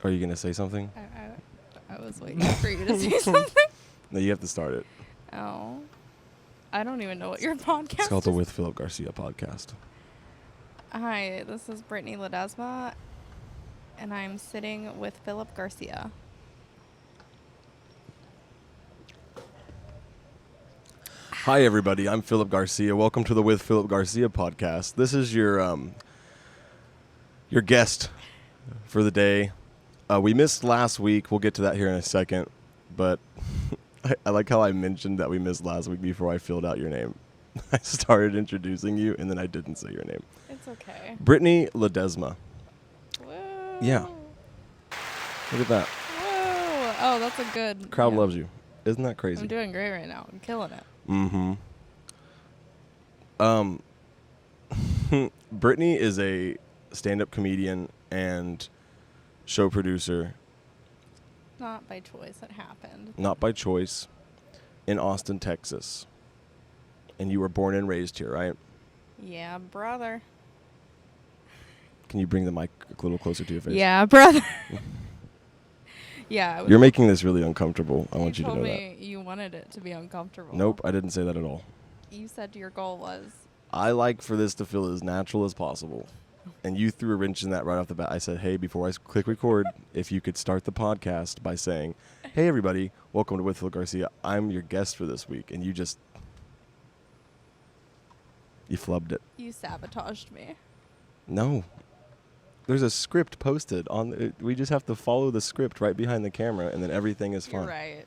Are you going to say something? I was waiting for you to say something. No, you have to start it. Oh. I don't even know what your podcast It's called the is. With Phillip Garcia podcast. Hi, this is Britney Ledesma, and I'm sitting with Phillip Garcia. Hi, everybody. I'm Phillip Garcia. Welcome to the With Phillip Garcia podcast. This is your guest for the day. We missed last week. We'll get to that here in a second. But I like how I mentioned that we missed last week before I filled out your name. I started introducing you, and then I didn't say your name. It's okay. Britney Ledesma. Whoa. Yeah. Look at that. Whoa. Oh, that's a good... Crowd yeah. loves you. Isn't that crazy? I'm doing great right now. I'm killing it. Mm-hmm. Britney is a stand-up comedian and show producer. Not by choice, it happened. Not by choice. In Austin, Texas. And you were born and raised here, right? Yeah, brother. Can you bring the mic a little closer to your face? Yeah, brother. Yeah. You're making this really uncomfortable. I want you to know that. You told me you wanted it to be uncomfortable. Nope, I didn't say that at all. You said your goal was... I like for this to feel as natural as possible. And you threw a wrench in that right off the bat. I said, hey, before I click record, if you could start the podcast by saying, hey, everybody, welcome to With Phillip Garcia. I'm your guest for this week. And you flubbed it. You sabotaged me. No. There's a script posted on it. We just have to follow the script right behind the camera, and then everything is fine. You're right.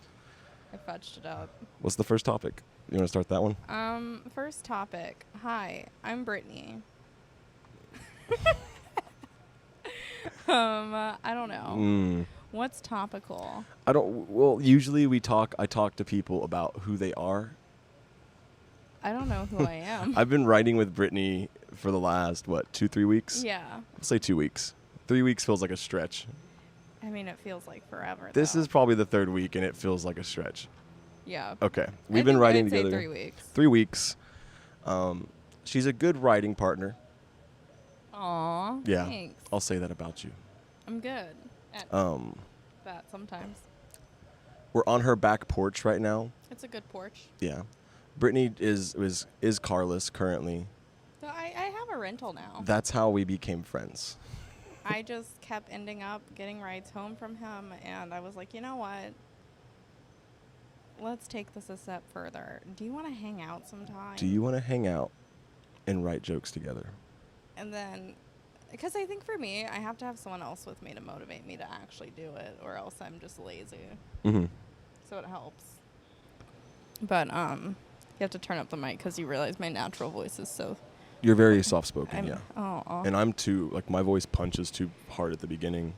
I fudged it up. What's the first topic? You want to start that one? First topic. Hi, I'm Britney. I don't know. What's topical? Usually I talk to people about who they are. I don't know who I am. I've been writing with Britney for the last, 2-3 weeks? Yeah. I'll say 2 weeks. 3 weeks feels like a stretch. I mean, it feels like forever. This though. is probably the third week, and it feels like a stretch. Yeah. Okay. We've been writing I'd together. say 3 weeks. 3 weeks. She's a good writing partner. Aw. Yeah. Thanks. I'll say that about you. I'm good at that sometimes. We're on her back porch right now. It's a good porch. Yeah. Britney is carless currently. So I have a rental now. That's how we became friends. I just kept ending up getting rides home from him, and I was like, you know what? Let's take this a step further. Do you want to hang out sometime? Do you want to hang out and write jokes together? And then, because I think for me, I have to have someone else with me to motivate me to actually do it, or else I'm just lazy. Mm-hmm. So it helps. But you have to turn up the mic because you realize my natural voice is so... You're very soft-spoken, yeah. Oh. And I'm too, my voice punches too hard at the beginning.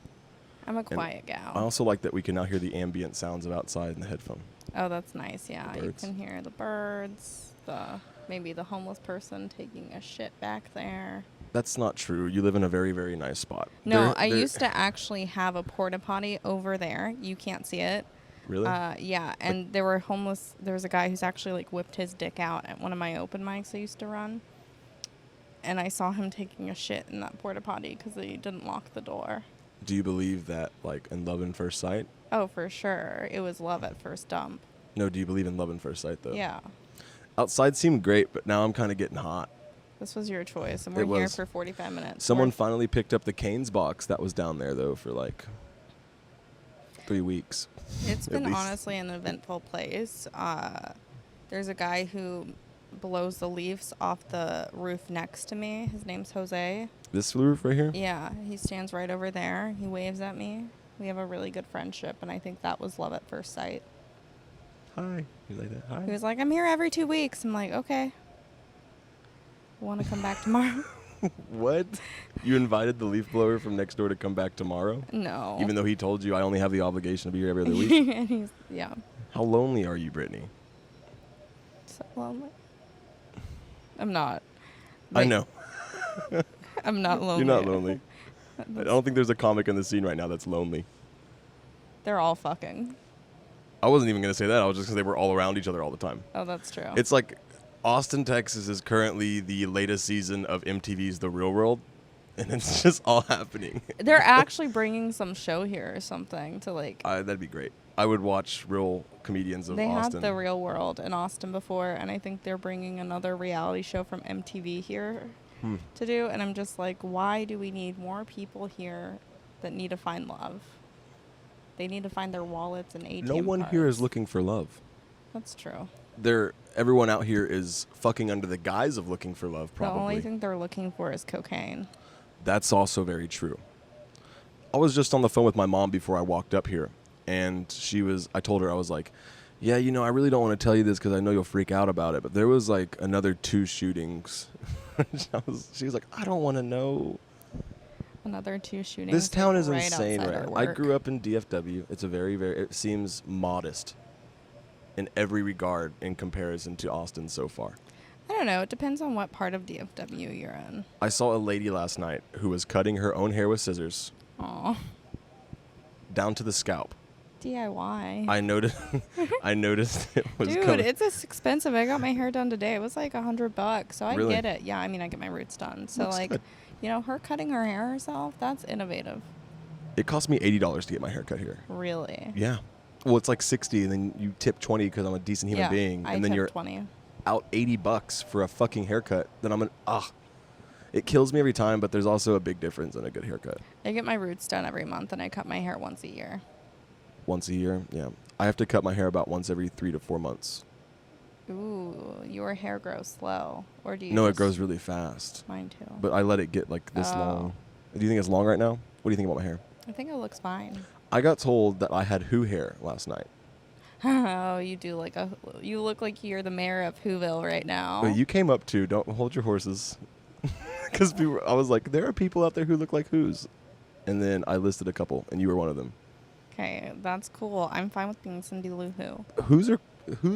I'm a quiet gal. I also like that we can now hear the ambient sounds of outside in the headphone. Oh, that's nice, yeah. The You birds. can hear the birds, maybe the homeless person taking a shit back there. That's not true. You live in a very, very nice spot. No, I used to actually have a porta potty over there. You can't see it. Really? Yeah, and there were homeless. There was a guy who's actually whipped his dick out at one of my open mics I used to run. And I saw him taking a shit in that porta potty because he didn't lock the door. Do you believe that, in love at first sight? Oh, for sure. It was love at first dump. No, do you believe in love at first sight, though? Yeah. Outside seemed great, but now I'm kind of getting hot. This was your choice, and It we're here was. for 45 minutes. Someone finally picked up the Canes box that was down there, though, for 3 weeks. It's at been least. honestly an eventful place. There's a guy who blows the leaves off the roof next to me. His name's Jose. This roof right here? Yeah, he stands right over there. He waves at me. We have a really good friendship, and I think that was love at first sight. Hi. You like that? Hi. He was like, I'm here every 2 weeks. I'm like, okay. Want to come back tomorrow? What? You invited the leaf blower from next door to come back tomorrow? No. Even though he told you I only have the obligation to be here every other week? And yeah. How lonely are you, Britney? So lonely. I'm not. I know. I'm not lonely. You're not lonely. I don't think there's a comic in the scene right now that's lonely. They're all fucking. I wasn't even going to say that. I was just going to say we're all around each other all the time. Oh, that's true. It's like Austin, Texas is currently the latest season of MTV's The Real World. and it's just all happening. They're actually bringing some show here or something to like. That'd be great. I would watch real comedians of They Austin. had The Real World in Austin before, and I think they're bringing another reality show from MTV here to do. And I'm just like, why do we need more people here that need to find love? They need to find their wallets and ATM No one cards. here is looking for love. That's true. Everyone out here is fucking under the guise of looking for love, probably. The only thing they're looking for is cocaine. That's also very true. I was just on the phone with my mom before I walked up here, and I told her, I was like, yeah, I really don't want to tell you this because I know you'll freak out about it, but there was like another 2 shootings. She was like, I don't want to know. Another 2 shootings. This town is right insane, outside right? our I work. grew up in DFW. It's a it seems modest in every regard in comparison to Austin so far. I don't know. It depends on what part of DFW you're in. I saw a lady last night who was cutting her own hair with scissors Aw. down to the scalp. DIY. I noticed it was Dude, coming. it's expensive. I got my hair done today. It was like $100, so I Really? get it. Yeah, I mean, I get my roots done. So Looks like, good. her cutting her hair herself, that's innovative. It cost me $80 to get my hair cut here. Really? Yeah. Well, it's like 60, and then you tip 20 because I'm a decent human Yeah, being, I and then tipped you're 20. out $80 for a fucking haircut. Then it kills me every time. But there's also a big difference in a good haircut. I get my roots done every month, and I cut my hair once a year. Once a year, yeah. I have to cut my hair about once every 3 to 4 months. Ooh, your hair grows slow, or do you? No, it just- grows really fast. Mine too. But I let it get like this Oh. long. Do you think it's long right now? What do you think about my hair? I think it looks fine. I got told that I had who hair last night. Oh, you look like you're the mayor of Whoville right now. But you came up to, don't hold your horses. Because I was like, there are people out there who look like who's. And then I listed a couple, and you were one of them. Okay, that's cool. I'm fine with being Cindy Lou Who. Who's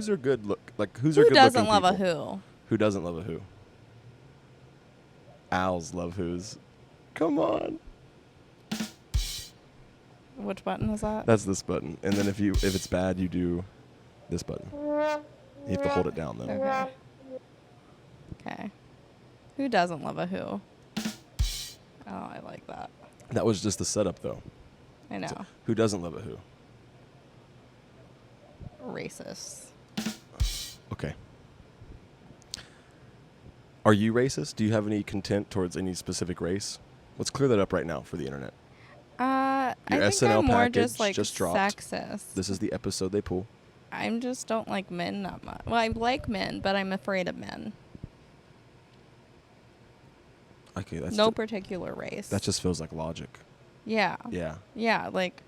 are good look like who's are Who good doesn't looking love a people? Who? Who doesn't love a who? Owls love who's. Come on. Which button is that? That's this button. And then if it's bad, you do this button. You have to hold it down though. Okay. Okay. Who doesn't love a Who? Oh, I like that. That was just the setup though. I know. So, who doesn't love a who? Racist. Okay. Are you racist? Do you have any content towards any specific race? Let's clear that up right now for the internet. I Your think SNL I'm more package just like just dropped. sexist. This is the episode they pull. I just don't like men that much. Well, I like men, but I'm afraid of men. Okay, that's No particular race. that just feels like logic. Yeah. Yeah. Yeah, like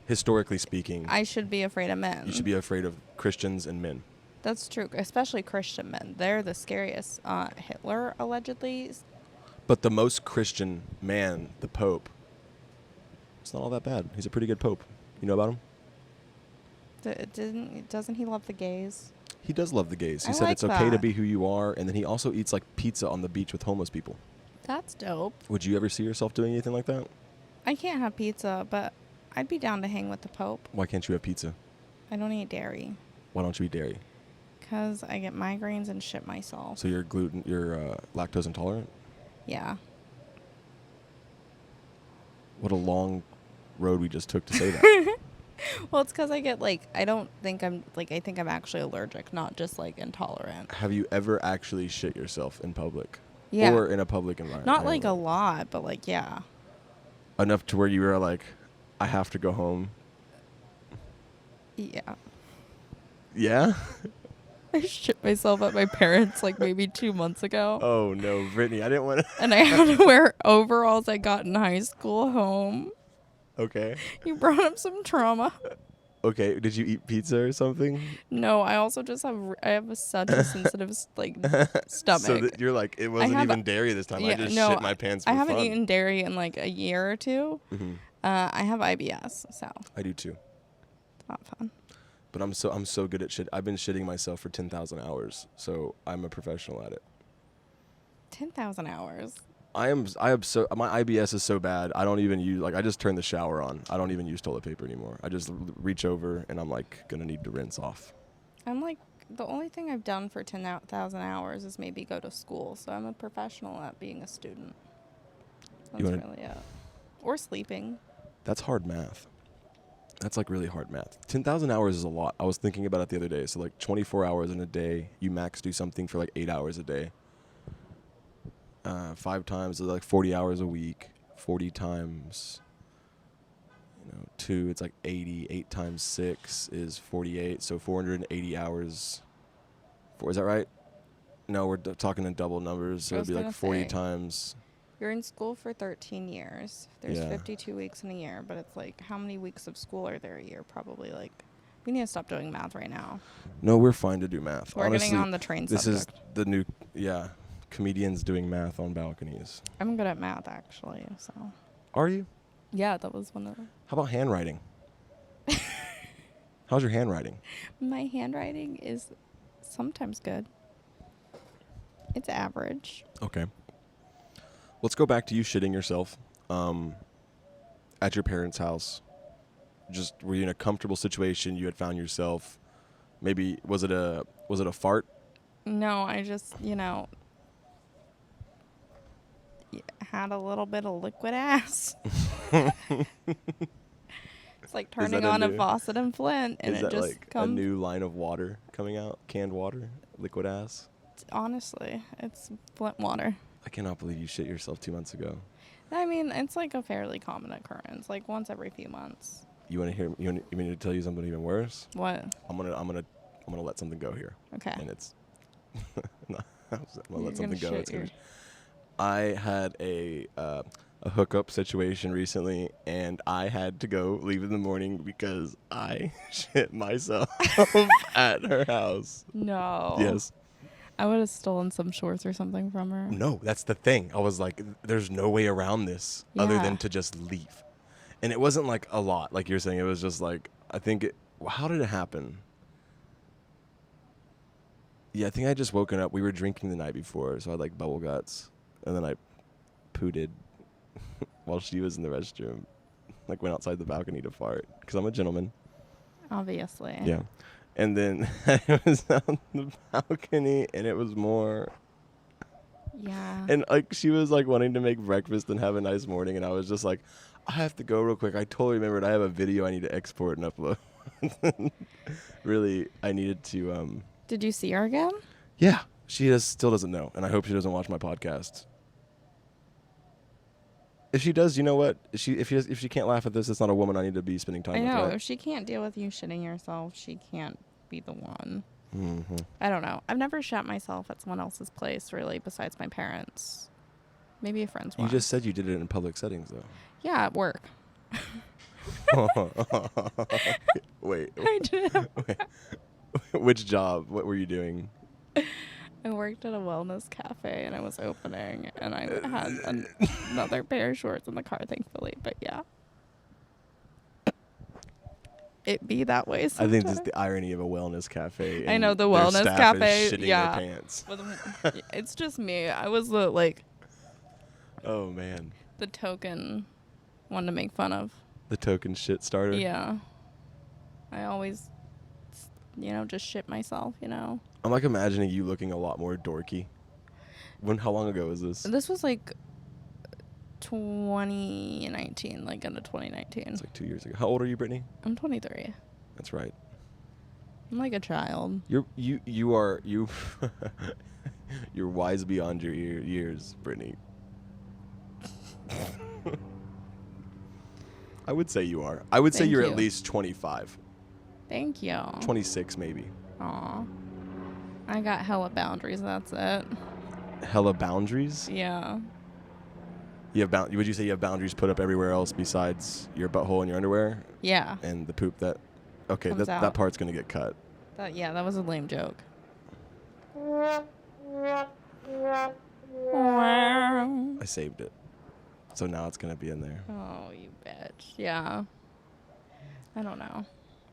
Historically speaking, I should be afraid of men. you should be afraid of Christians and men. That's true, especially Christian men. They're the scariest. Hitler allegedly. But the most Christian man, the Pope, it's not all that bad. He's a pretty good Pope. You know about him? Doesn't he love the gays? He does love the gays. He I said like it's okay to that. be who you are, and then he also eats like pizza on the beach with homeless people. That's dope. Would you ever see yourself doing anything like that? I can't have pizza, but I'd be down to hang with the Pope. Why can't you have pizza? I don't eat dairy Why don't you eat dairy? because I get migraines and shit myself. So you're lactose intolerant? Yeah. What a long road we just took to say that. Well, it's because I think I'm actually allergic, not just like intolerant. Have you ever actually shit yourself in public? Yeah. Or in a public environment? Not like a lot, but like, yeah. Enough to where you were like, I have to go home. Yeah. Yeah? I shit myself at my parents like maybe 2 months ago. Oh no, Brittany, I didn't want to. And I had to wear overalls I got in high school home. Okay. You brought up some trauma. Okay, did you eat pizza or something? No, I also just have such a sensitive stomach. So that you're like, it wasn't have even dairy this time. I just no, shit my pants for I haven't fun. eaten dairy in like a year or two. Mm-hmm. I have IBS, so I do too. it's not fun. But I'm so good at shit. I've been shitting myself for 10,000 hours, so I'm a professional at it. 10,000 hours. I am so, my IBS is so bad. I don't even use, like, I just turn the shower on. I don't even use toilet paper anymore. I just reach over and I'm like gonna need to rinse off. I'm like, the only thing I've done for 10,000 hours is maybe go to school. So I'm a professional at being a student. That's really it. Or sleeping. That's hard math. That's like really hard math. 10,000 hours is a lot. I was thinking about it the other day. So like 24 hours in a day, you max do something for like 8 hours a day. 5 times is like 40 hours a week. 40 times, 2, it's like 80. 8 times 6 is 48. So 480 hours. Is that right? No, we're talking in double numbers. So it'd be like 40 times. You're in school for 13 years. There's 52 weeks in a year, but it's like, how many weeks of school are there a year? Probably like, we need to stop doing math right now. No, we're fine to do math. We're Honestly, getting on the train subject. This is the new, comedians doing math on balconies. I'm good at math, actually, so. Are you? Yeah, that was one of them. How about handwriting? How's your handwriting? My handwriting is sometimes good. It's average. Okay. Let's go back to you shitting yourself at your parents' house. Just were you in a comfortable situation? You had found yourself. Maybe was it a fart? No, I just had a little bit of liquid ass. It's like turning on a faucet in Flint, and it just like comes. A new line of water coming out, canned water, liquid ass. Honestly, it's Flint water. I cannot believe you shit yourself 2 months ago. I mean, it's like a fairly common occurrence, like once every few months. You want to hear? You want me to tell you something even worse? What? I'm gonna let something go here. Okay. And it's I'm gonna let something go. It's I had a hookup situation recently, and I had to go leave in the morning because I shit myself at her house. No. Yes. I would have stolen some shorts or something from her. No, that's the thing. I was like, there's no way around this other than to just leave. And it wasn't like a lot, like you're saying. It was just like, how did it happen? Yeah, I think I just woken up. We were drinking the night before, so I had like bubble guts. And then I pooted while she was in the restroom. Like went outside the balcony to fart because I'm a gentleman. Obviously. Yeah. And then I was on the balcony, and it was more. Yeah. And like she was like wanting to make breakfast and have a nice morning, and I was just like, I have to go real quick. I totally remembered I have a video I need to export and upload. Really, I needed to. Did you see her again? Yeah, she still doesn't know, and I hope she doesn't watch my podcast. If she does, you know what? If she can't laugh at this, it's not a woman I need to be spending time with. I know. Right? If she can't deal with you shitting yourself, she can't be the one. Mm-hmm. I don't know. I've never shat myself at someone else's place, really, besides my parents. Maybe a friend's one. You just said you did it in public settings, though. Yeah, at work. Wait. I did. Wait. Which job? What were you doing? I worked at a wellness cafe, and I was opening, and I had another pair of shorts in the car, thankfully. But yeah, it be that way sometimes. I think just the irony of a wellness cafe. I know, the their wellness staff cafe. is shitting Yeah, their pants. It's just me. I was the Oh man. the token one to make fun of. The token shit starter. Yeah, I always, just shit myself. I'm like imagining you looking a lot more dorky. How long ago was this? This was like 2019, like into 2019. It's like 2 years ago. How old are you, Brittany? I'm 23. That's right. I'm like a child. You're wise beyond your years, Brittany. I would say you are. I would say you're at least 25. Thank you. 26 maybe. Aw. I got hella boundaries, that's it. Hella boundaries? Yeah. You have would you say you have boundaries put up everywhere else besides your butthole and your underwear? Yeah. And the poop that... Okay, that part's going to get cut. That was a lame joke. I saved it. So now it's going to be in there. Oh, you bitch. Yeah. I don't know.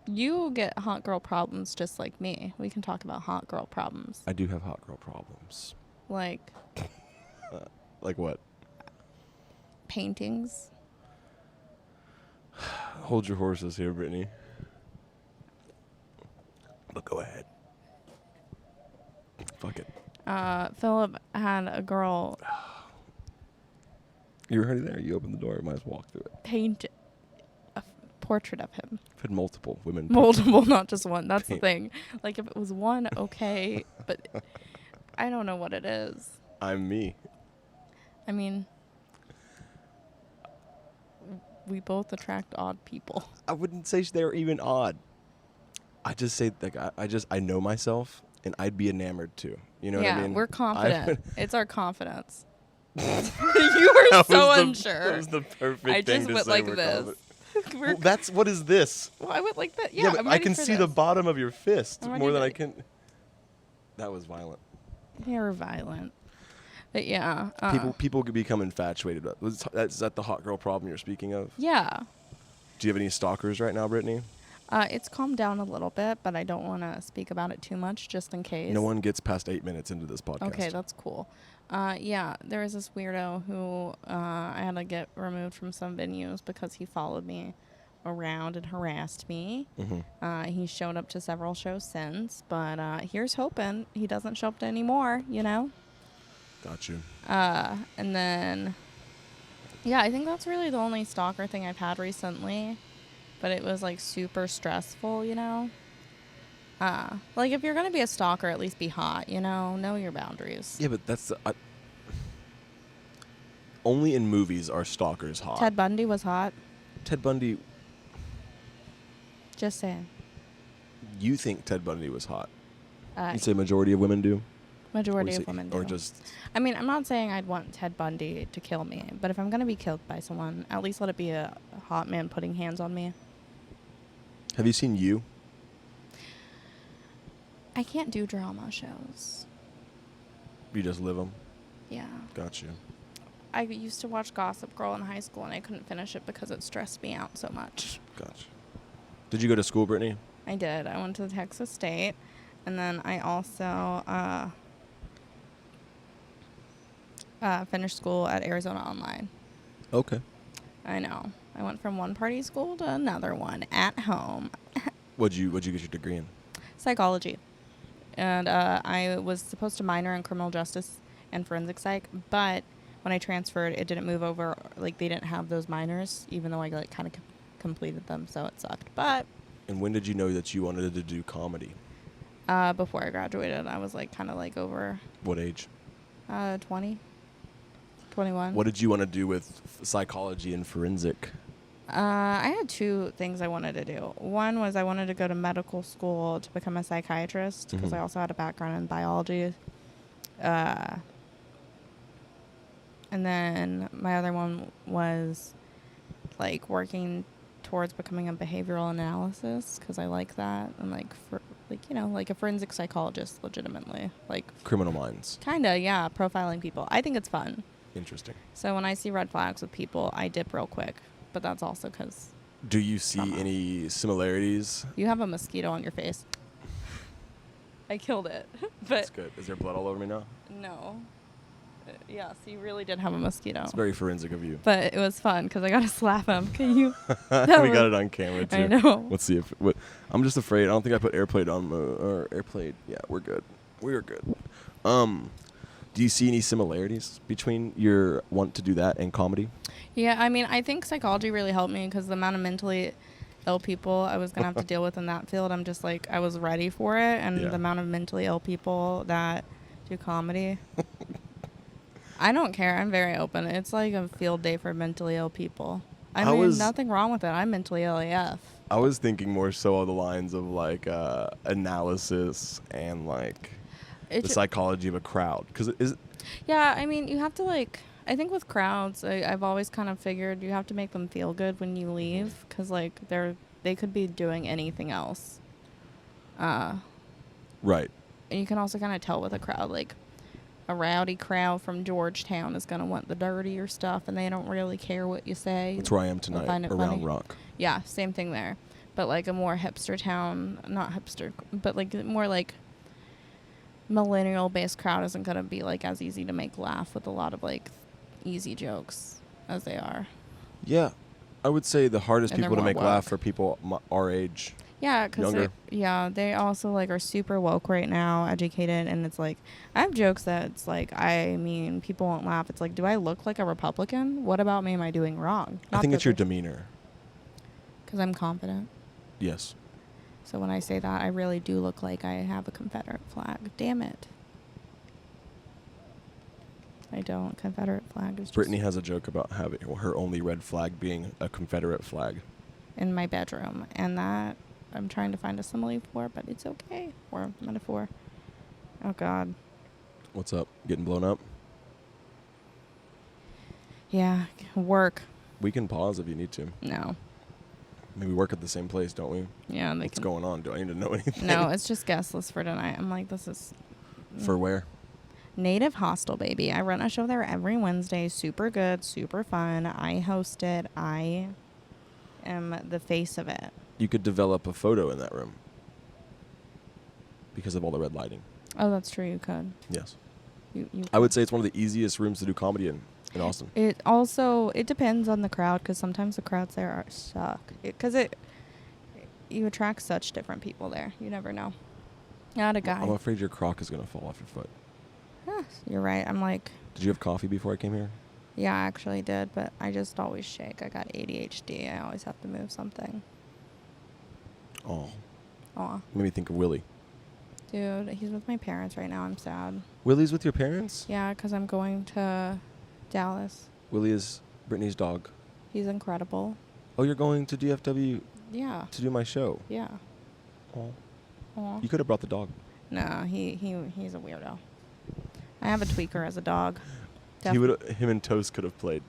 You get hot girl problems just like me. We can talk about hot girl problems. I do have hot girl problems. Like? Like what? Paintings. Hold your horses here, Brittany. But go ahead. Fuck it. Phillip had a girl You're already there. You opened the door. Might as well walk through it. Paint a portrait of him. I've had multiple women. Multiple, not just one. That's the thing. Like, if it was one, okay. But I don't know what it is. I'm me. I mean, we both attract odd people. I wouldn't say they're even odd. I just say, like, I know myself, and I'd be enamored too. You know what I mean? Yeah, we're confident. It's our confidence. You were so unsure. That was the perfect thing to say. I just went like this. Well, that's, what is this? Well, I went like that. Yeah, but I'm I ready can for see this. the bottom of your fist I'm more than I ready. can. That was violent. You're violent. But yeah. People could become infatuated. Is that the hot girl problem you're speaking of? Yeah. Do you have any stalkers right now, Brittany? It's calmed down a little bit, but I don't want to speak about it too much just in case. No one gets past 8 minutes into this podcast. Okay, that's cool. Yeah, there was this weirdo who I had to get removed from some venues because he followed me around and harassed me. Mm-hmm. He showed up to several shows since, but here's hoping he doesn't show up to any more, you know? Got you. And then, yeah, I think that's really the only stalker thing I've had recently. But it was, like, super stressful, you know? Like, if you're going to be a stalker, at least be hot, you know? Know your boundaries. Yeah, but that's... only in movies are stalkers hot. Ted Bundy was hot. Ted Bundy... Just saying. You think Ted Bundy was hot? You say majority of women do? Majority of women do. Or just... I mean, I'm not saying I'd want Ted Bundy to kill me, but if I'm going to be killed by someone, at least let it be a hot man putting hands on me. Have you seen You? I can't do drama shows. You just live them? Yeah. Got you. I used to watch Gossip Girl in high school, and I couldn't finish it because it stressed me out so much. Gotcha. Did you go to school, Brittany? I did. I went to Texas State, and then I also finished school at Arizona Online. Okay. I know. I went from one party school to another one at home. What'd you get your degree in? Psychology. And I was supposed to minor in criminal justice and forensic psych, but when I transferred, it didn't move over. Like, they didn't have those minors, even though I like kind of completed them, so it sucked. But. And when did you know that you wanted to do comedy? Before I graduated, I was like kind of like over. What age? 20, 21. What did you want to do with psychology and forensic? I had two things I wanted to do. One was I wanted to go to medical school to become a psychiatrist because I also had a background in biology. And then my other one was like working towards becoming a behavioral analysis because I like that, and like for like, you know, like a forensic psychologist, legitimately, like Criminal Minds. Kinda, yeah, profiling people. I think it's fun. Interesting. So when I see red flags with people, I dip real quick, but that's also because. Do you see any similarities? You have a mosquito on your face. I killed it, but That's good. Is there blood all over me now? no. Yeah, so you really did have a mosquito. It's very forensic of you. But it was fun because I got to slap him. Can you? We got it on camera too. I know. Let's see if. I'm just afraid. I don't think I put airplane on. Or airplane. Yeah, we're good. We're good. Do you see any similarities between your want to do that and comedy? Yeah, I mean, I think psychology really helped me because the amount of mentally ill people I was going to have to deal with in that field, I'm just like, I was ready for it. And the amount of mentally ill people that do comedy. I don't care. I'm very open. It's like a field day for mentally ill people. I mean, nothing wrong with it. I'm mentally ill AF. I was thinking more so on the lines of like analysis and like the psychology of a crowd. Yeah, I mean, you have to like, I think with crowds, I've always kind of figured you have to make them feel good when you leave because like they could be doing anything else. Right. And you can also kind of tell with a crowd, like a rowdy crowd from Georgetown is going to want the dirtier stuff and they don't really care what you say. That's where I am tonight, around funny. Rock. Yeah, same thing there. But like a more hipster town, not hipster, but like more like millennial-based crowd isn't going to be like as easy to make laugh with a lot of like easy jokes as they are. Yeah. I would say the hardest And people to they're make more laugh woke. are people our age. Yeah, because they also like are super woke right now, educated, and it's like I have jokes that it's like people won't laugh. It's like, do I look like a Republican? What about me am I doing wrong? I think it's your demeanor. Because I'm confident. Yes. So when I say that, I really do look like I have a Confederate flag. Damn it. I don't. Confederate flag is just Britney has a joke about having her only red flag being a Confederate flag in my bedroom, and that I'm trying to find a simile for, but it's okay. Or metaphor. Oh, God. What's up? Getting blown up? Yeah. Work. We can pause if you need to. No. I mean, we work at the same place, don't we? Yeah. What's going on? Do I need to know anything? No, it's just guest list for tonight. I'm like, this is... For where? Native Hostel, baby. I run a show there every Wednesday. Super good. Super fun. I host it. I am the face of it. You could develop a photo in that room because of all the red lighting. Oh, that's true. You could. Yes. You I would say it's one of the easiest rooms to do comedy in Austin. It depends on the crowd, because sometimes the crowds there suck. You attract such different people there. You never know. Not a guy. I'm afraid your crock is going to fall off your foot. You're right. I'm like... Did you have coffee before I came here? Yeah, I actually did, but I just always shake. I got ADHD. I always have to move something. Oh. Aw. Made me think of Willie. Dude, he's with my parents right now. I'm sad. Willie's with your parents? Yeah, because I'm going to Dallas. Willie is Brittany's dog. He's incredible. Oh, you're going to DFW? Yeah. To do my show? Yeah. Oh. Aw. You could have brought the dog. No, he's a weirdo. I have a tweaker as a dog. Him and Toast could have played.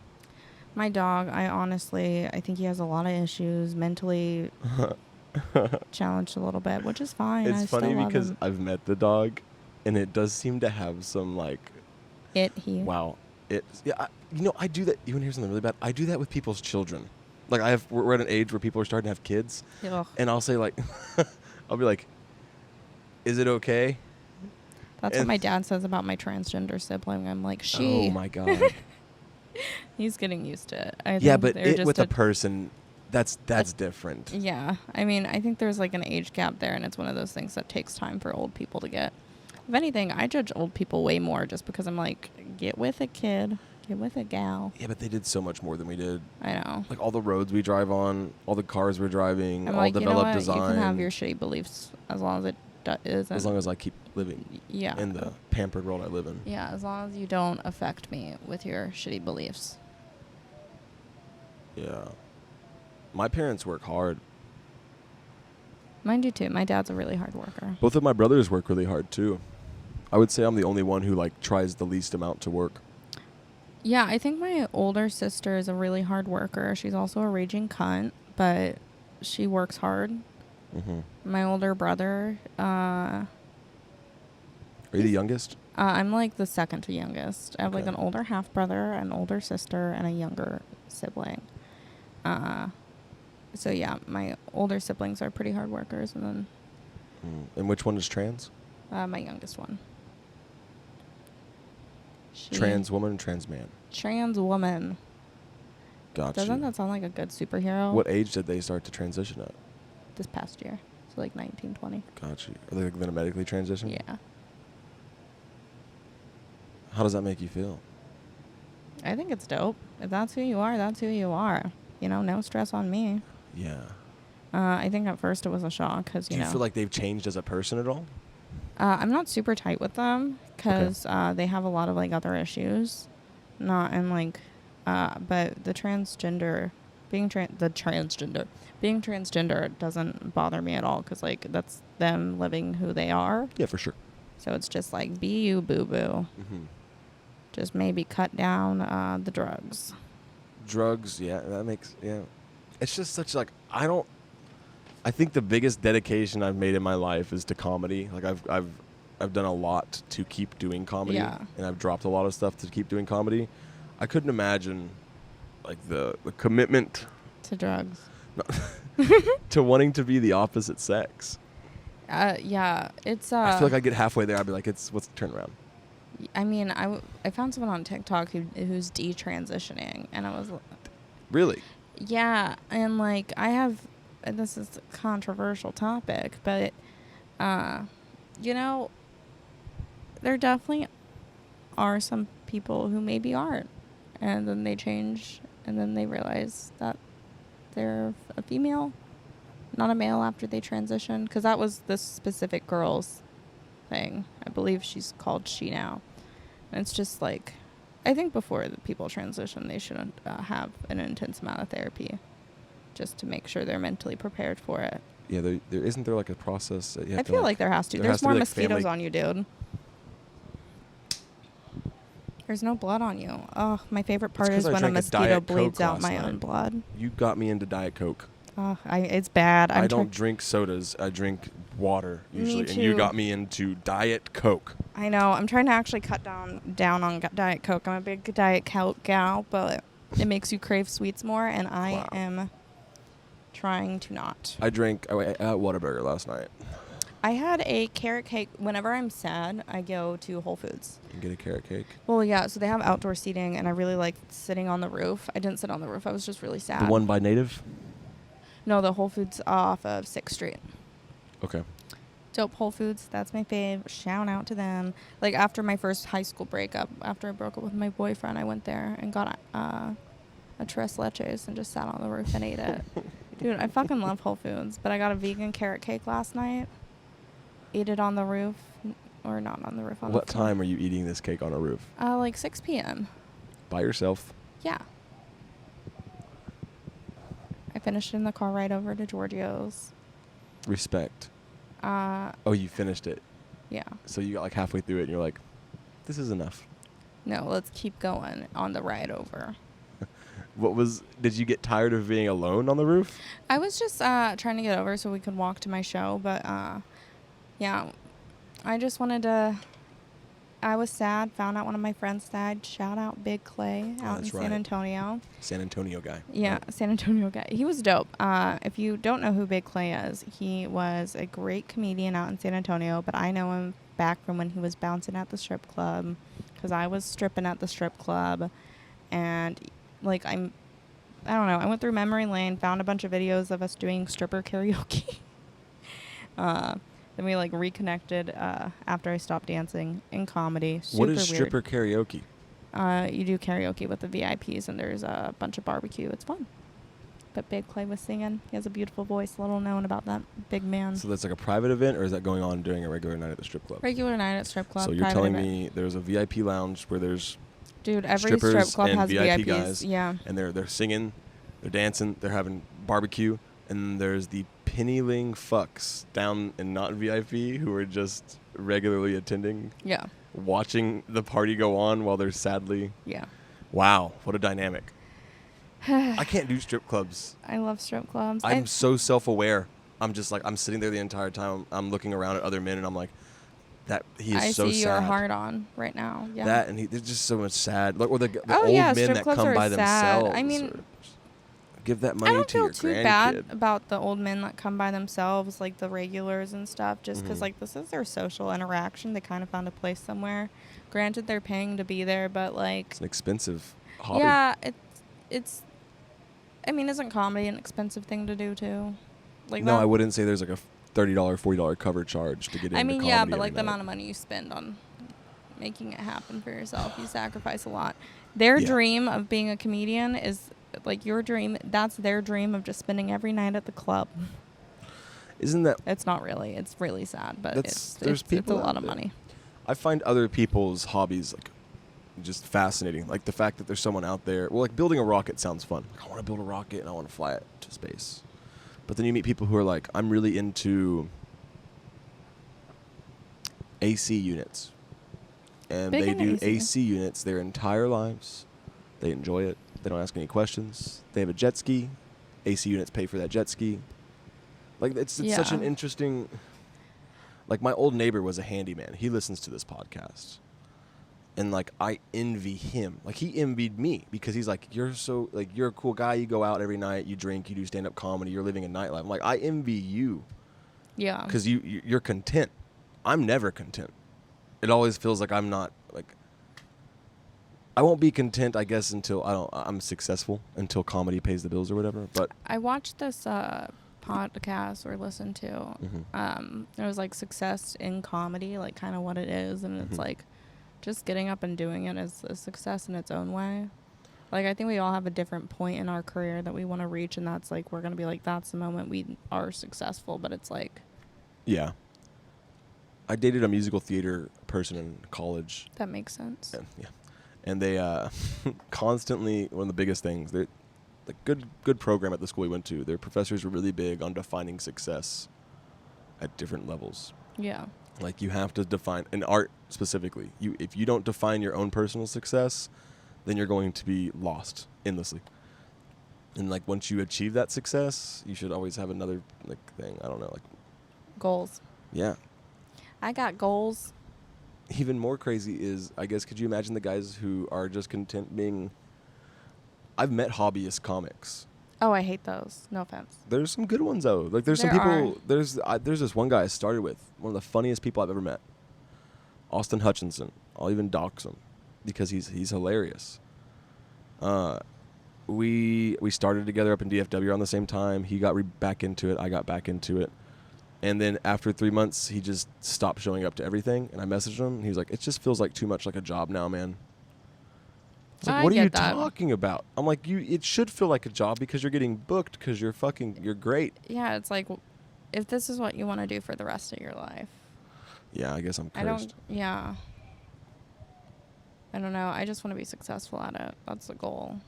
My dog, I think he has a lot of issues, mentally challenged a little bit, which is fine. It's funny because him. I've met the dog, and it does seem to have some like... Wow. I do that. You want to hear something really bad? I do that with people's children. Like we're at an age where people are starting to have kids, and I'll say like, I'll be like, "Is it okay?" That's what my dad says about my transgender sibling. I'm like, Oh my God. He's getting used to it. But with a person, that's different. Yeah. I mean, I think there's like an age gap there, and it's one of those things that takes time for old people to get. If anything, I judge old people way more just because I'm like, get with it, kid. Get with it, gal. Yeah, but they did so much more than we did. I know. Like all the roads we drive on, all the cars we're driving, I'm all like, developed design. You can have your shitty beliefs as long as it isn't. As long as I keep living in the pampered world I live in. Yeah, as long as you don't affect me with your shitty beliefs. Yeah. My parents work hard. Mine do too. My dad's a really hard worker. Both of my brothers work really hard too. I would say I'm the only one who like tries the least amount to work. Yeah, I think my older sister is a really hard worker. She's also a raging cunt, but she works hard. Mm-hmm. My older brother... Are you the youngest? I'm like the second to youngest. I have like an older half brother, an older sister, and a younger sibling. So yeah, my older siblings are pretty hard workers, and then... And which one is trans? My youngest one. Trans woman, trans man. Trans woman. Gotcha. Doesn't that sound like a good superhero? What age did they start to transition at? This past year. So like 19, 20. Gotcha. Are they going to medically transition? Yeah. How does that make you feel? I think it's dope. If that's who you are, that's who you are. You know, no stress on me. Yeah. I think at first it was a shock because, Do you feel like they've changed as a person at all? I'm not super tight with them because they have a lot of like other issues. But the transgender, being transgender doesn't bother me at all because like that's them living who they are. Yeah, for sure. So it's just like, be you, boo-boo. Mm-hmm. Just maybe cut down the drugs. Drugs, yeah, that makes, yeah. It's just such like, I think the biggest dedication I've made in my life is to comedy. Like I've done a lot to keep doing comedy, and I've dropped a lot of stuff to keep doing comedy. I couldn't imagine like the commitment to drugs, to wanting to be the opposite sex. Yeah, it's. I feel like I get halfway there, I'd be like, let's turn around. I mean, I found someone on TikTok who's detransitioning, and I was. Really? Yeah, and like I have and this is a controversial topic, but, you know, there definitely are some people who maybe aren't. And then they change, and then they realize that they're a female, not a male after they transition. Because that was this specific girl's thing. I believe she's called she now. And it's just like, I think before the people transition, they shouldn't have an intense amount of therapy just to make sure they're mentally prepared for it. Yeah, there isn't there like a process that you have I feel like there has to. There's more mosquitoes on you, dude. There's no blood on you. Oh, my favorite part is when a mosquito bleeds out my own blood. You got me into Diet Coke. Oh, it's bad. I don't drink sodas. I drink water usually. And you got me into Diet Coke. I know. I'm trying to actually cut down on Diet Coke. I'm a big Diet Coke gal, but it makes you crave sweets more, and I am trying to not. I ate Whataburger last night. I had a carrot cake. Whenever I'm sad, I go to Whole Foods. You get a carrot cake? Well, yeah, so they have outdoor seating, and I really like sitting on the roof. I didn't sit on the roof. I was just really sad. The one by Native? No, the Whole Foods off of 6th Street. Okay. Dope Whole Foods. That's my fave. Shout out to them. Like, after my first high school breakup, after I broke up with my boyfriend, I went there and got a tres leches and just sat on the roof and ate it. Dude, I fucking love Whole Foods, but I got a vegan carrot cake last night. Ate it on the roof, or not on the roof. What time are you eating this cake on a roof? Like 6 p.m. By yourself? Yeah. I finished it in the car ride over to Giorgio's. Respect. Oh, you finished it? Yeah. So you got like halfway through it and you're like, this is enough. No, let's keep going on the ride over. Did you get tired of being alone on the roof? I was just trying to get over so we could walk to my show, but yeah, I just wanted to, I was sad, found out one of my friends died. Shout out Big Clay out in San Antonio. San Antonio guy. Yeah, right. San Antonio guy. He was dope. If you don't know who Big Clay is, he was a great comedian out in San Antonio, but I know him back from when he was bouncing at the strip club, because I was stripping at the strip club, and like I don't know, I went through memory lane, found a bunch of videos of us doing stripper karaoke. Then we like reconnected after I stopped dancing in comedy. Super what is stripper karaoke? You do karaoke with the VIPs, and there's a bunch of barbecue. It's fun. But Big Clay was singing. He has a beautiful voice. Little known about that big man. So that's like a private event, or is that going on during a regular night at the strip club? Regular night at strip club. So you're telling me there's a VIP lounge where there's every strip club has VIP VIPs. Guys, yeah. And they're singing, they're dancing, they're having barbecue, and there's the pennyling fucks down and not VIP who are just regularly attending. Yeah. Watching the party go on while they're sadly. Yeah. Wow, what a dynamic. I can't do strip clubs. I love strip clubs. I'm so self-aware. I'm just like, I'm sitting there the entire time. I'm looking around at other men, and I'm like, that he is so sad. I see your heart on right now. Yeah. That, and there's just so much sad. Like, or the old men that come by themselves. I mean, give that money to your grandkid. I don't feel too bad about the old men that come by themselves, like the regulars and stuff, just because like this is their social interaction. They kind of found a place somewhere. Granted, they're paying to be there, but like it's an expensive hobby. Yeah, it's. I mean, isn't comedy an expensive thing to do too? Like no, I wouldn't say there's like a $30, $40 cover charge to get into comedy. I mean, yeah, but like the amount of money you spend on making it happen for yourself, you sacrifice a lot. Their dream of being a comedian is like your dream. That's their dream of just spending every night at the club. Isn't that? It's not really. It's really sad, but it's a lot of money. I find other people's hobbies like just fascinating. Like the fact that there's someone out there. Well, like building a rocket sounds fun. Like, I want to build a rocket and I want to fly it to space. But then you meet people who are like, I'm really into AC units. And they do AC units their entire lives. They enjoy it. They don't ask any questions. They have a jet ski. AC units pay for that jet ski. Like, it's such an interesting... Like, my old neighbor was a handyman. He listens to this podcast. And, like, I envy him. Like, he envied me because he's like, you're a cool guy. You go out every night. You drink. You do stand-up comedy. You're living a nightlife. I'm like, I envy you. Yeah. Because you're content. I'm never content. It always feels like I'm not, like... I won't be content, I guess, until I'm successful, until comedy pays the bills or whatever. But I watched this podcast or listened to. It was like success in comedy, like kind of what it is, and it's like just getting up and doing it is a success in its own way. Like, I think we all have a different point in our career that we want to reach, and that's like we're gonna be like, that's the moment we are successful. But it's like, yeah. I dated a musical theater person in college. that makes sense. Yeah. And they constantly, one of the biggest things, they're like good program at the school we went to. Their professors were really big on defining success at different levels. Yeah. Like, you have to define, in art specifically, if you don't define your own personal success, then you're going to be lost endlessly. And like, once you achieve that success, you should always have another like thing. I don't know, like Goals. Yeah. I got goals. Even more crazy is, I guess, could you imagine the guys who are just content being... I've met hobbyist comics. Oh, I hate those. No offense. There's some good ones, though. Like, there's some people... There's this one guy I started with, one of the funniest people I've ever met. Austin Hutchinson. I'll even dox him because he's hilarious. We started together up in DFW around the same time. He got back into it. I got back into it. And then after 3 months, he just stopped showing up to everything. And I messaged him. And he was like, it just feels like too much like a job now, man. It's like, what are you talking about? I'm like, it should feel like a job because you're getting booked because you're great. Yeah, it's like, if this is what you want to do for the rest of your life. Yeah, I guess I'm cursed. I don't know. I just want to be successful at it. That's the goal.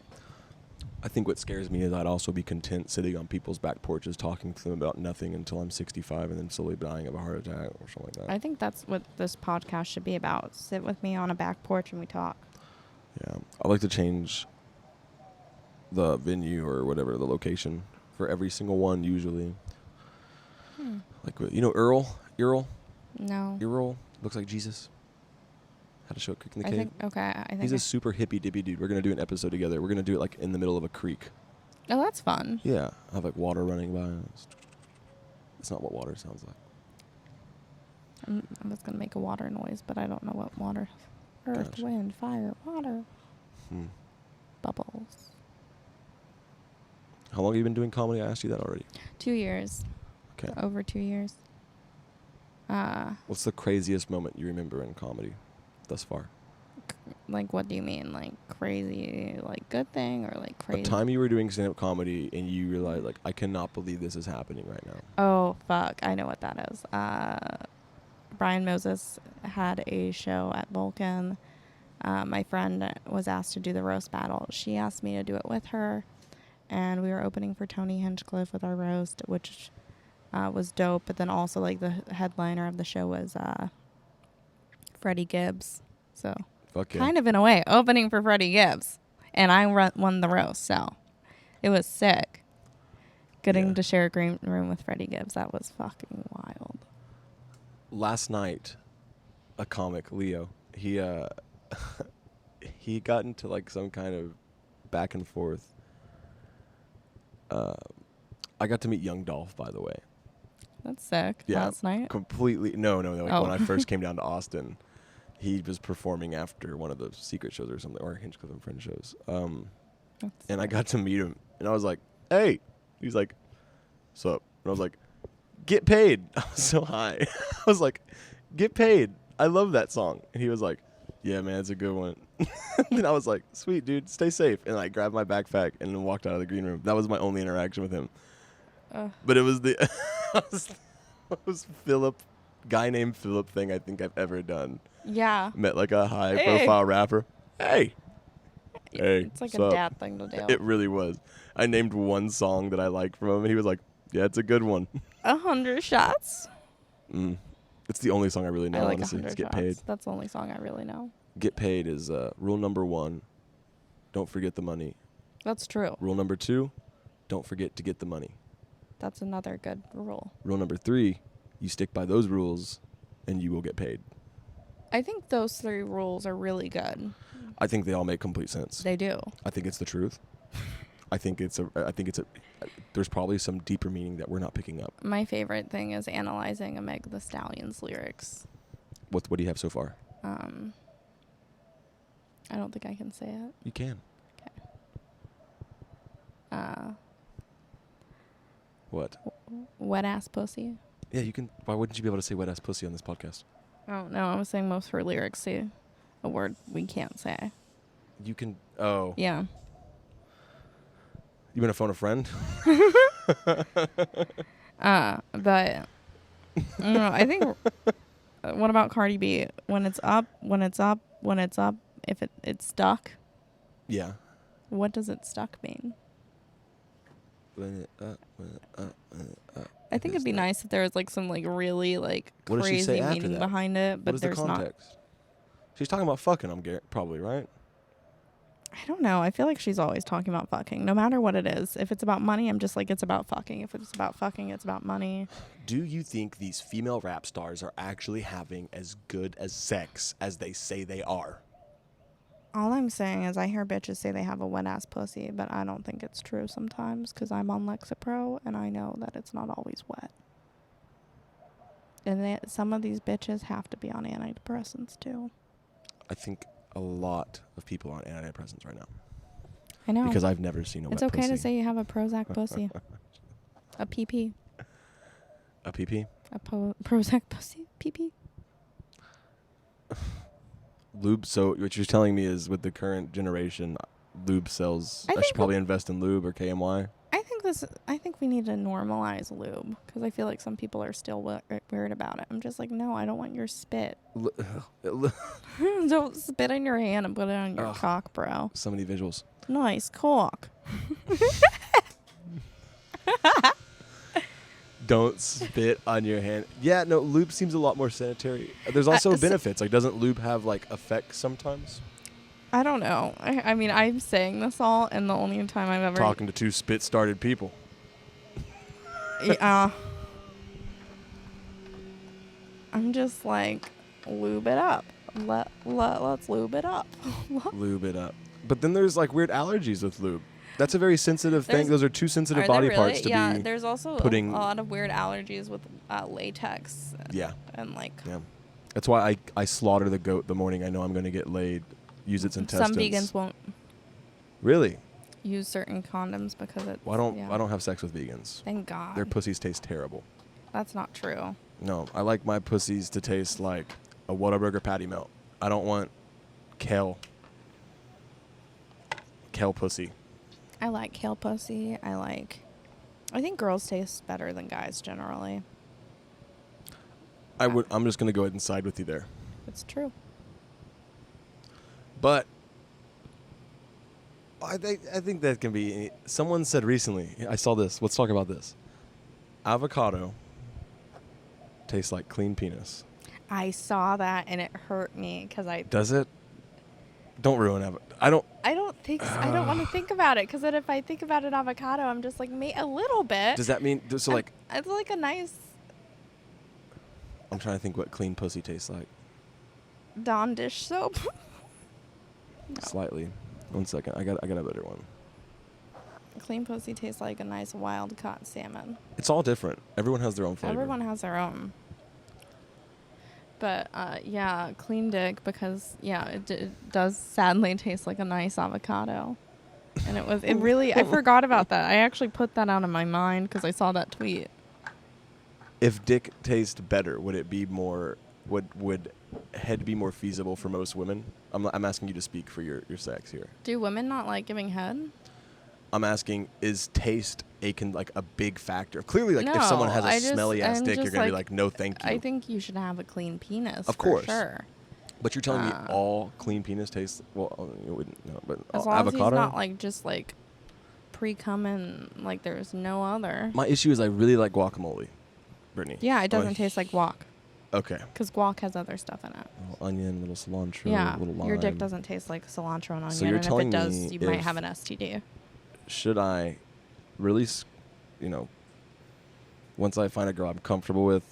I think what scares me is I'd also be content sitting on people's back porches talking to them about nothing until I'm 65 and then slowly dying of a heart attack or something like that. I think that's what this podcast should be about. Sit with me on a back porch and we talk. Yeah. I'd like to change the venue or whatever, the location for every single one usually. Like, you know Earl? No. Earl looks like Jesus. Had a show at Creek in the Cave. I think he's a super hippy dippy dude. We're going to do an episode together. We're going to do it like in the middle of a creek. Oh, that's fun. Yeah. I have like water running by. It's not what water sounds like. I was going to make a water noise, but I don't know what water. Earth, wind, fire, water. Bubbles. How long have you been doing comedy? I asked you that already. 2 years. Okay. Over 2 years. What's the craziest moment you remember in comedy thus far? Like, what do you mean? Like, crazy, like, good thing, or like crazy? The time you were doing stand-up comedy and you realized, like, I cannot believe this is happening right now. Oh, fuck. I know what that is. Brian Moses had a show at Vulcan. My friend was asked to do the roast battle. She asked me to do it with her, and we were opening for Tony Hinchcliffe with our roast, which was dope. But then also, like, the headliner of the show was Freddie Gibbs. So kind of in a way opening for Freddie Gibbs, and I won the roast. So it was sick. Getting to share a green room with Freddie Gibbs, that was fucking wild. Last night, a comic, Leo, he got into like some kind of back and forth. I got to meet Young Dolph, by the way. That's sick. Yeah, last night? Completely. No. Like when I first came down to Austin, he was performing after one of the secret shows or something, or Hinchcliffe and Friends shows. And I got to meet him, and I was like, "Hey," he's like, "What's up?" And I was like, "Get paid." I was so high. I was like, "Get paid. I love that song." And he was like, "Yeah, man, it's a good one." And I was like, "Sweet, dude. Stay safe." And I grabbed my backpack and then walked out of the green room. That was my only interaction with him. But it was it was Phillip, guy named Phillip thing I think I've ever done. Yeah. Met like a high-profile rapper. Hey. It's like a dad thing to do. It really was. I named one song that I liked from him, and he was like, "Yeah, it's a good one." 100 shots. It's the only song I really know. I like honestly. 100 Get shots. paid. That's the only song I really know. Get paid is rule number 1. Don't forget the money. That's true. Rule number 2. Don't forget to get the money. That's another good rule. Rule number 3. You stick by those rules, and you will get paid. I think those 3 rules are really good. I think they all make complete sense. They do. I think it's the truth. I think there's probably some deeper meaning that we're not picking up. My favorite thing is analyzing a Meg Thee Stallion's lyrics. What do you have so far? I don't think I can say it. You can. Okay. What? wet ass pussy. Yeah, you can. Why wouldn't you be able to say wet ass pussy on this podcast? Oh no, I was saying most of her lyrics say a word we can't say. You can. Oh. Yeah. You gonna phone a friend? But I don't know. I think. What about Cardi B? When it's up, if it's stuck. Yeah. What does it stuck mean? When it up. I think it'd be nice if there was like some like really like What does she say crazy after meaning that? behind it, What but is the there's context? She's talking about fucking. Probably right. I don't know. I feel like she's always talking about fucking, no matter what it is. If it's about money, I'm just like, it's about fucking. If it's about fucking, it's about money. Do you think these female rap stars are actually having as good as sex as they say they are? All I'm saying is I hear bitches say they have a wet ass pussy, but I don't think it's true sometimes because I'm on Lexapro and I know that it's not always wet. And some of these bitches have to be on antidepressants too. I think a lot of people are on antidepressants right now. I know. Because I've never seen a wet pussy. It's okay to pussy. say you have a Prozac pussy. A PP. A PP? A Prozac pussy. PP. Lube. So what you're telling me is with the current generation, lube sells. I should probably invest in lube or KMY. I think we need to normalize lube because I feel like some people are still weird about it. I'm just like, no, I don't want your spit. Don't spit in your hand and put it on your cock, bro. So many visuals. Nice cock. Don't spit on your hand. Yeah, no, lube seems a lot more sanitary. There's also benefits. Like, doesn't lube have like effects sometimes? I don't know. I mean, I'm saying this all, and the only time I've ever talking to two spit-started people. Yeah. I'm just like, lube it up. Let's lube it up. Lube it up. But then there's like weird allergies with lube. That's a very sensitive thing. Those are two sensitive body parts to be. Yeah, there's also a lot of weird allergies with latex. And like. Yeah. That's why I slaughter the goat the morning I know I'm going to get laid. Use its intestines. Some vegans won't. Really? Use certain condoms because it's. I don't have sex with vegans. Thank God. Their pussies taste terrible. That's not true. No, I like my pussies to taste like a Whataburger patty melt. I don't want kale pussy. I like kale pussy. I think girls taste better than guys generally. I'm just gonna go ahead and side with you there. It's true. But I think that can be. Someone said recently. I saw this. Let's talk about this. Avocado tastes like clean penis. I saw that and it hurt me because Does it? Don't ruin avocado. I don't think so. I don't want to think about it because then if I think about an avocado, I'm just like a little bit. Does that mean so like? It's like a nice. I'm trying to think what clean pussy tastes like. Dawn dish soap. No. Slightly. 1 second. I got a better one. Clean pussy tastes like a nice wild caught salmon. It's all different. Everyone has their own flavor. Everyone has their own. But yeah, clean dick because it does sadly taste like a nice avocado. And it really I forgot about that. I actually put that out of my mind because I saw that tweet. If dick tastes better, would it be more would head be more feasible for most women? I'm asking you to speak for your sex here. Do women not like giving head? I'm asking, is taste a big factor? Clearly, like if someone has a smelly ass dick, you're gonna be like, no, thank you. I think you should have a clean penis. Of course, for sure. But you're telling me all clean penis tastes you wouldn't know, but as long avocado. As he's not like just like pre-cum like there's no other. My issue is I really like guacamole, Brittany. Yeah, it doesn't taste like guac. Okay. Because guac has other stuff in it. Little onion, little cilantro, little lime. Your dick doesn't taste like cilantro and onion. So you're and telling if it does, me you might have an STD. Should I really, once I find a girl I'm comfortable with,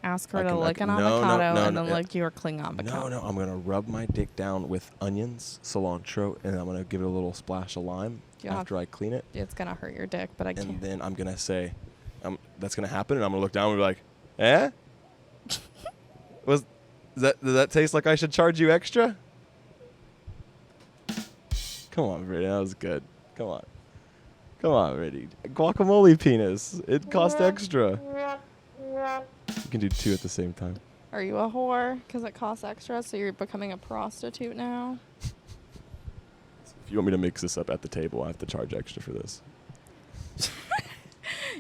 ask her to lick an avocado and then lick your Klingon avocado. No, I'm going to rub my dick down with onions, cilantro, and I'm going to give it a little splash of lime after I clean it. It's going to hurt your dick, but I can't. And then I'm going to say, that's going to happen, and I'm going to look down and be like, eh? Does that taste like I should charge you extra? Come on, Brittany, that was good. Come on. Come on, Brittany. Guacamole penis. It costs extra. You can do 2 at the same time. Are you a whore? Because it costs extra, so you're becoming a prostitute now? If you want me to mix this up at the table, I have to charge extra for this.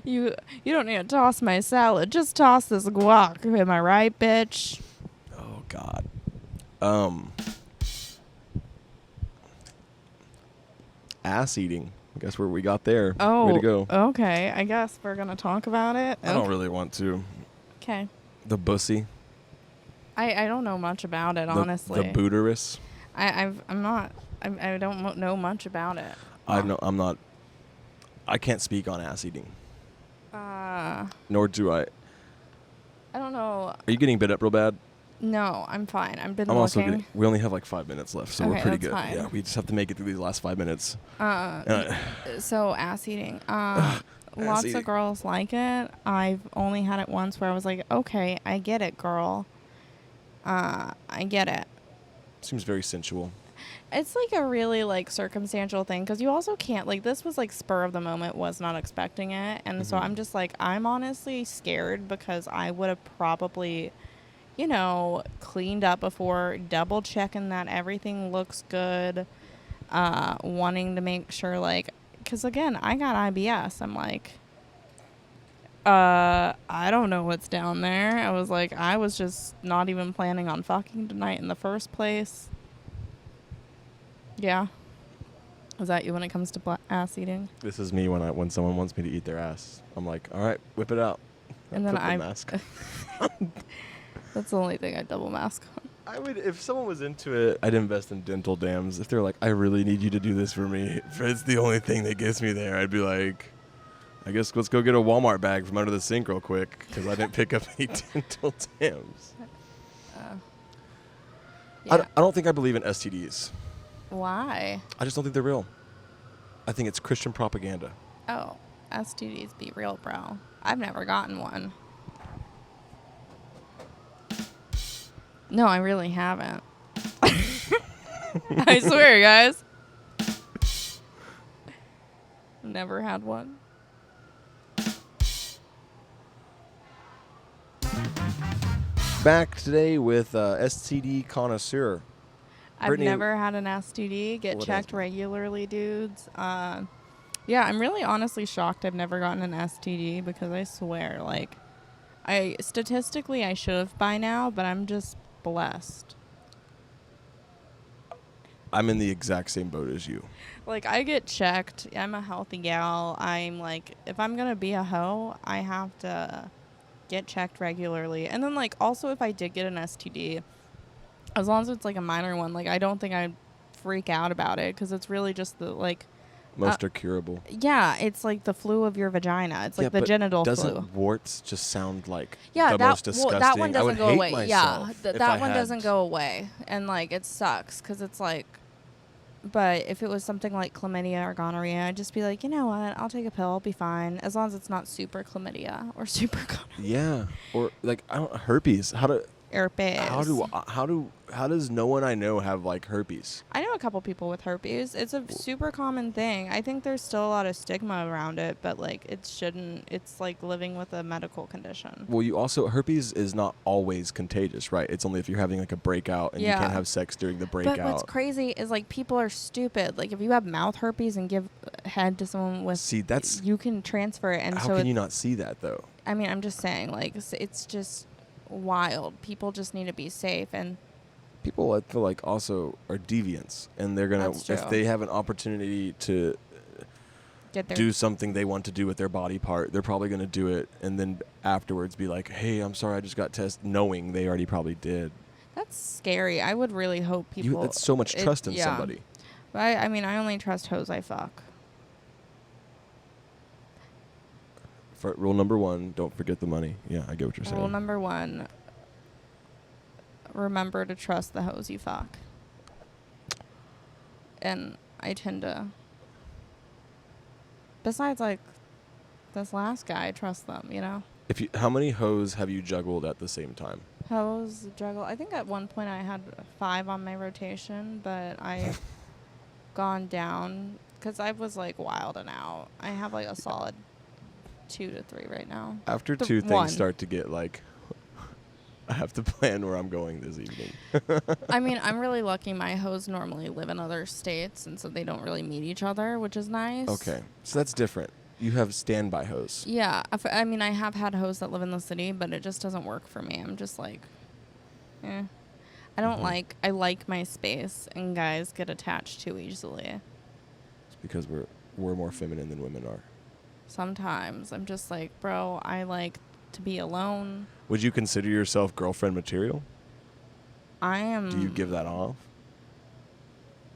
You don't need to toss my salad. Just toss this guac. Am I right, bitch? Oh, God. Ass eating. I guess where we got there. Oh, way to go. Okay. I guess we're gonna talk about it. I don't really want to. Okay. The bussy. I don't know much about it, The honestly. booterus. I don't know much about it. I'm not. I can't speak on ass eating. Nor do I. I don't know. Are you getting bit up real bad? No, I'm fine. I've been I'm also looking. getting. We only have like 5 minutes left, so we're Okay, pretty that's good. fine. Yeah, we just have to make it through these last 5 minutes. So ass eating. Lots eating. of girls like it. I've only had it once where I was like, okay, I get it, girl. I get it. Seems very sensual. It's like a really like circumstantial thing because you also can't like this was like spur of the moment, was not expecting it, and so I'm just like I'm honestly scared because I would have probably, cleaned up before, double checking that everything looks good, wanting to make sure like because again I got IBS. I'm like, I don't know what's down there. I was like I was just not even planning on fucking tonight in the first place. Yeah. Is that you when it comes to ass eating? This is me when someone wants me to eat their ass. I'm like, all right, whip it out. And then put the mask on. That's the only thing I double mask on. I would, if someone was into it, I'd invest in dental dams. If they're like, I really need you to do this for me, if it's the only thing that gets me there, I'd be like, I guess let's go get a Walmart bag from under the sink real quick because I didn't pick up any dental dams. Yeah. I don't think I believe in STDs. Why? I just don't think they're real. I think it's Christian propaganda. Oh, STDs be real, bro. I've never gotten one. No, I really haven't. I swear, guys. Never had one. Back today with STD connoisseur. I've Brittany, never had an STD. Get checked regularly, dudes. Yeah, I'm really honestly shocked I've never gotten an STD because I swear, like, statistically I should have by now, but I'm just blessed. I'm in the exact same boat as you. Like, I get checked. I'm a healthy gal. I'm like, if I'm going to be a hoe, I have to get checked regularly. And then, like, also if I did get an STD, as long as it's, like, a minor one, like, I don't think I'd freak out about it because it's really just the, like... Most are curable. Yeah, it's like the flu of your vagina. It's like the genital flu. Doesn't warts just sound like the most disgusting? That one doesn't go away. Myself that one doesn't go away. And, like, it sucks because it's like... But if it was something like chlamydia or gonorrhea, I'd just be like, you know what? I'll take a pill. I'll be fine. As long as it's not super chlamydia or super gonorrhea. Yeah. Or, like, herpes. Herpes. How does no one I know have like herpes? I know a couple people with herpes. It's a super common thing. I think there's still a lot of stigma around it, but like it shouldn't. It's like living with a medical condition. Well, herpes is not always contagious, right? It's only if you're having like a breakout and you can't have sex during the breakout. But what's crazy is like people are stupid. Like if you have mouth herpes and give head to someone with, you can transfer it. And how can you not see that though? I mean, I'm just saying, like it's just wild. People just need to be safe. And people, I feel like, also are deviants, and they're gonna, if they have an opportunity to do something they want to do with their body part, they're probably gonna do it, and then afterwards be like, "Hey, I'm sorry, I just got tested," knowing they already probably did. That's scary. I would really hope people. That's so much trust in somebody. But I mean, I only trust hoes I fuck. Rule number 1, don't forget the money. Yeah, I get what you're saying. Rule number 1, remember to trust the hoes you fuck. And I tend to... Besides, like, this last guy, I trust them, you know? How many hoes have you juggled at the same time? Hoes juggle. I think at one point I had 5 on my rotation, but I've gone down because I was like wild and out. I have like a solid 2 to 3 right now. After two things start to get like, I have to plan where I'm going this evening. I mean, I'm really lucky. My hoes normally live in other states, and so they don't really meet each other, which is nice. Okay, so that's different. You have standby hoes. Yeah, I mean, I have had hoes that live in the city, but it just doesn't work for me. I'm just like, I don't I like my space, and guys get attached too easily. It's because we're more feminine than women are. Sometimes I'm just like, bro, I like to be alone. Would you consider yourself girlfriend material? I am. Do you give that off?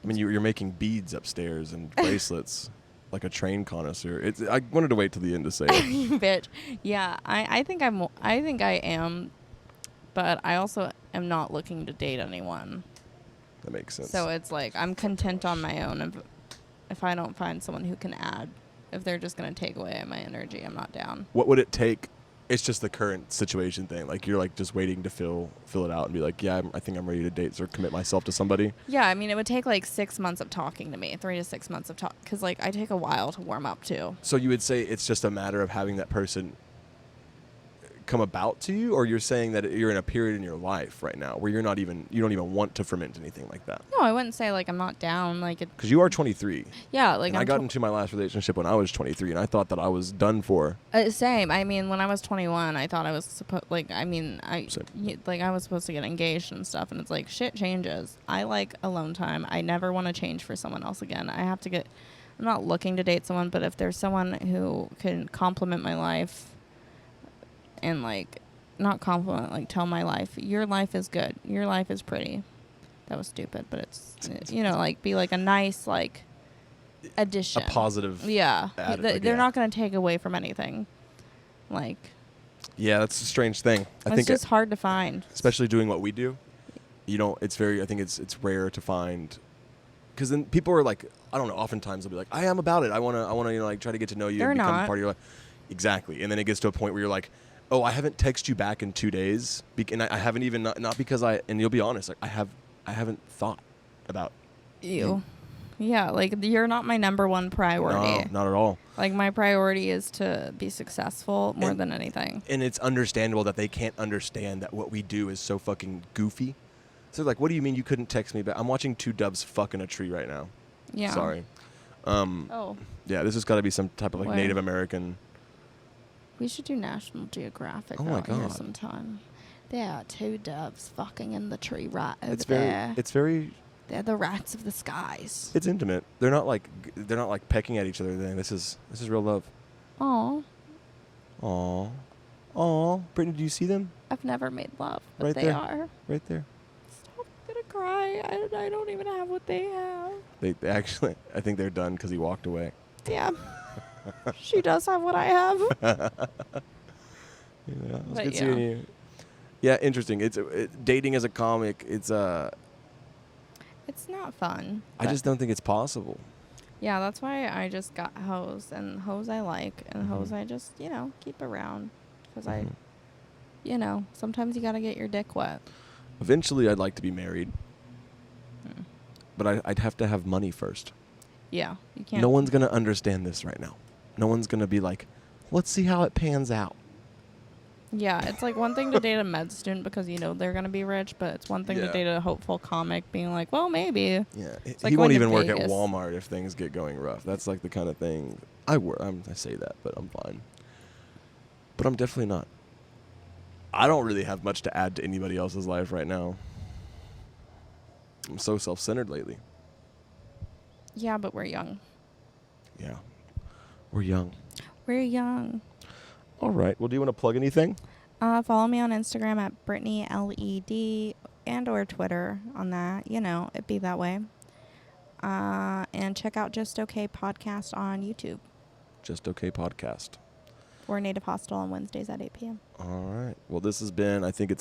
I mean, you're making beads upstairs and bracelets. Like a train connoisseur. I wanted to wait till the end to say it. Bitch. Yeah, I think I am, but I also am not looking to date anyone. That makes sense. So it's like I'm content on my own. If I don't find someone who can add, if they're just gonna take away my energy, I'm not down. What would it take? It's just the current situation thing. Like you're like just waiting to fill it out and be like, yeah, I think I'm ready to date or commit myself to somebody. Yeah, I mean, it would take like 6 months of talking to me, 3 to 6 months of talk, because like I take a while to warm up too. So you would say it's just a matter of having that person come about to you, or you're saying that you're in a period in your life right now where you don't even want to ferment anything like that? No, I wouldn't say like I'm not down. Like it. Because you are 23. Yeah, like I got into my last relationship when I was 23, and I thought that I was done for. Same. I mean, when I was 21, I thought I was supposed. Like, I mean, I was supposed to get engaged and stuff, and it's like shit changes. I like alone time. I never want to change for someone else again. I have to get. I'm not looking to date someone, but if there's someone who can complement my life. And like, not compliment, like tell my life, your life is good, your life is pretty. That was stupid, but it's, like be like a nice like addition, a positive. Yeah, they're not going to take away from anything. Like, yeah, that's a strange thing. I think it's just hard to find, especially doing what we do. It's very. I think it's rare to find, because then people are like, I don't know. Oftentimes they'll be like, I am about it. I want to like try to get to know you and become part of your life. Exactly, and then it gets to a point where you're like, oh, I haven't texted you back in 2 days, and I haven't even not because and you'll be honest, like I haven't thought about you. Yeah, like you're not my number one priority. No, not at all. Like my priority is to be successful more than anything. And it's understandable that they can't understand that what we do is so fucking goofy. So like, what do you mean you couldn't text me back? I'm watching 2 doves fuck in a tree right now. Yeah. Sorry. Yeah, this has got to be some type of like Native American. We should do National Geographic here sometime. There are 2 doves fucking in the tree right over there. It's very. They're the rats of the skies. It's intimate. They're not like pecking at each other. This is real love. Aw. Aw. Aw. Brittany, do you see them? I've never made love, but right they there. are. Right there. Stop! I'm gonna cry. I don't even have what they have. They actually, I think they're done because he walked away. Yeah. She does have what I have. Yeah, it's good seeing you. Yeah, interesting. Dating as a comic. It's not fun. I just don't think it's possible. Yeah, that's why I just got hoes, and hoes I like, and hoes I just keep around because sometimes you gotta get your dick wet. Eventually, I'd like to be married, but I'd have to have money first. Yeah, you can't. No one's gonna understand this right now. No one's going to be like, let's see how it pans out. Yeah, it's like one thing to date a med student because they're going to be rich, but it's one thing to date a hopeful comic being like, well, maybe. Yeah, he won't even work at Walmart if things get going rough. That's like the kind of thing. I say that, but I'm fine. But I'm definitely not. I don't really have much to add to anybody else's life right now. I'm so self-centered lately. Yeah, but we're young. Yeah. We're young. We're young. All right. Well, do you want to plug anything? Follow me on Instagram at Britney LED and or Twitter on that. It'd be that way. And check out Just Okay Podcast on YouTube. Just Okay Podcast. Or Native Hostel on Wednesdays at 8 p.m. All right. Well, this has been, I think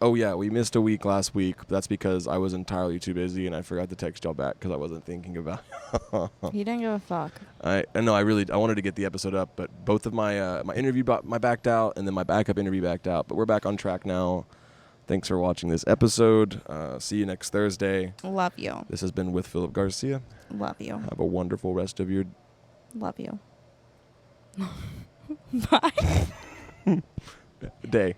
we missed a week last week. That's because I was entirely too busy and I forgot to text y'all back because I wasn't thinking about it. You didn't give a fuck. I wanted to get the episode up, but both of my interview my backed out and then my backup interview backed out. But we're back on track now. Thanks for watching this episode. See you next Thursday. Love you. This has been with Phillip Garcia. Love you. Have a wonderful rest of your Love you. Bye. day.